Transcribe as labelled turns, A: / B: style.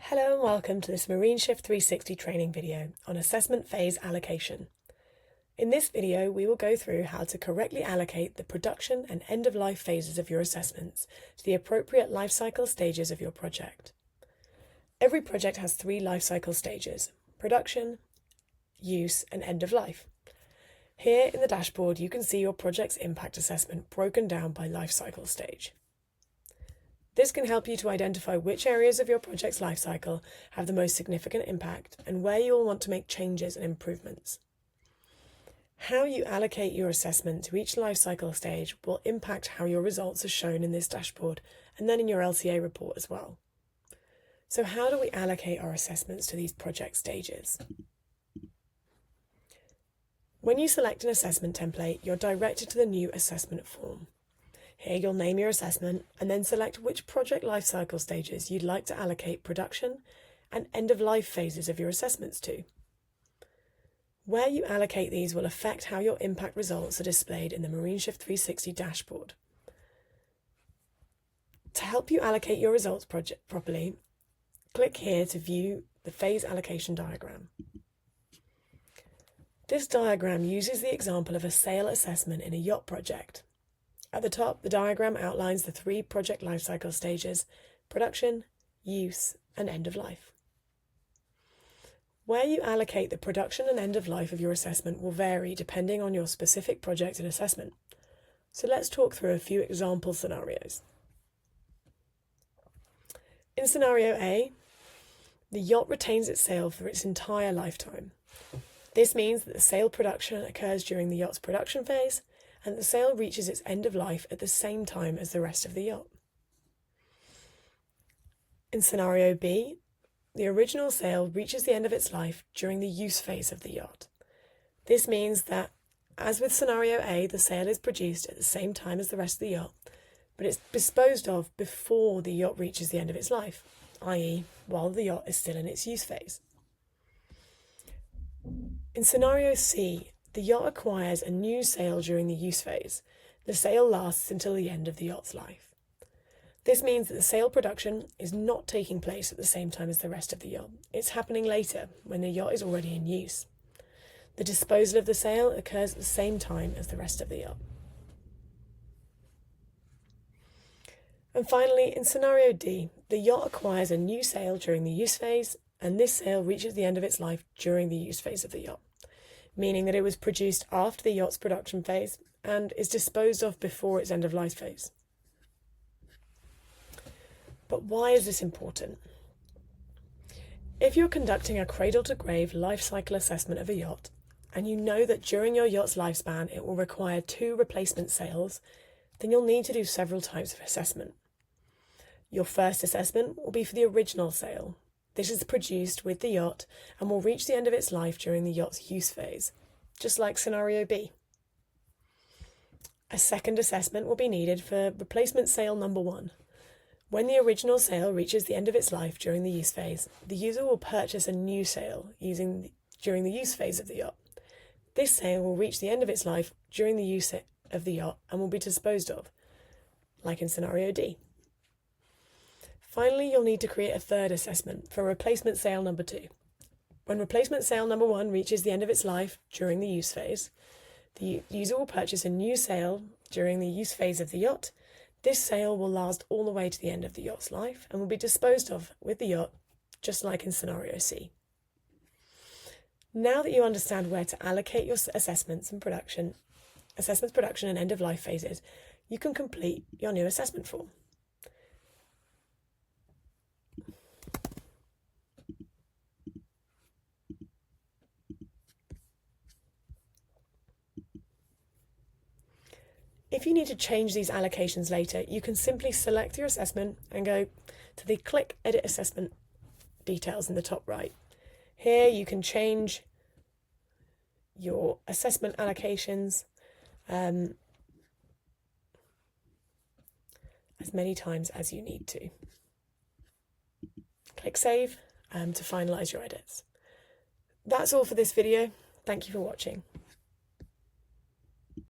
A: Hello and welcome to this Marine Shift 360 training video on assessment phase allocation. In this video, we will go through how to correctly allocate the production and end-of-life phases of your assessments to the appropriate life cycle stages of your project. Every project has 3 life cycle stages: production, use, and end of life. Here in the dashboard, you can see your project's impact assessment broken down by life cycle stage. This can help you to identify which areas of your project's life cycle have the most significant impact and where you will want to make changes and improvements. How you allocate your assessment to each life cycle stage will impact how your results are shown in this dashboard and then in your LCA report as well. So how do we allocate our assessments to these project stages? When you select an assessment template, you're directed to the new assessment form. Here you'll name your assessment and then select which project lifecycle stages you'd like to allocate production and end-of-life phases of your assessments to. Where you allocate these will affect how your impact results are displayed in the Marine Shift 360 dashboard. To help you allocate your results properly, click here to view the phase allocation diagram. This diagram uses the example of a sail assessment in a yacht project. At the top, the diagram outlines the 3 project lifecycle stages: production, use, and end of life. Where you allocate the production and end of life of your assessment will vary depending on your specific project and assessment. So let's talk through a few example scenarios. In scenario A, the yacht retains its sail for its entire lifetime. This means that the sail production occurs during the yacht's production phase, and the sail reaches its end of life at the same time as the rest of the yacht. In scenario B, the original sail reaches the end of its life during the use phase of the yacht. This means that, as with scenario A, the sail is produced at the same time as the rest of the yacht, but it's disposed of before the yacht reaches the end of its life, i.e., while the yacht is still in its use phase. In scenario C, the yacht acquires a new sail during the use phase. The sail lasts until the end of the yacht's life. This means that the sail production is not taking place at the same time as the rest of the yacht. It's happening later, when the yacht is already in use. The disposal of the sail occurs at the same time as the rest of the yacht. And finally, in scenario D, the yacht acquires a new sail during the use phase, and this sail reaches the end of its life during the use phase of the yacht, meaning that it was produced after the yacht's production phase and is disposed of before its end-of-life phase. But why is this important? If you're conducting a cradle-to-grave life cycle assessment of a yacht, and you know that during your yacht's lifespan it will require 2 replacement sails, then you'll need to do several types of assessment. Your first assessment will be for the original sail. This is produced with the yacht and will reach the end of its life during the yacht's use phase, just like scenario B. A second assessment will be needed for replacement sail number 1. When the original sail reaches the end of its life during the use phase, the user will purchase a new sail during the use phase of the yacht. This sail will reach the end of its life during the use of the yacht and will be disposed of, like in scenario D. Finally, you'll need to create a third assessment for replacement sail number 2. When replacement sail number 1 reaches the end of its life during the use phase, the user will purchase a new sail during the use phase of the yacht. This sail will last all the way to the end of the yacht's life and will be disposed of with the yacht, just like in scenario C. Now that you understand where to allocate your assessments, production and end-of-life phases, you can complete your new assessment form. If you need to change these allocations later, you can simply select your assessment and go to the Click Edit Assessment details in the top right. Here you can change your assessment allocations as many times as you need to. Click Save to finalise your edits. That's all for this video. Thank you for watching.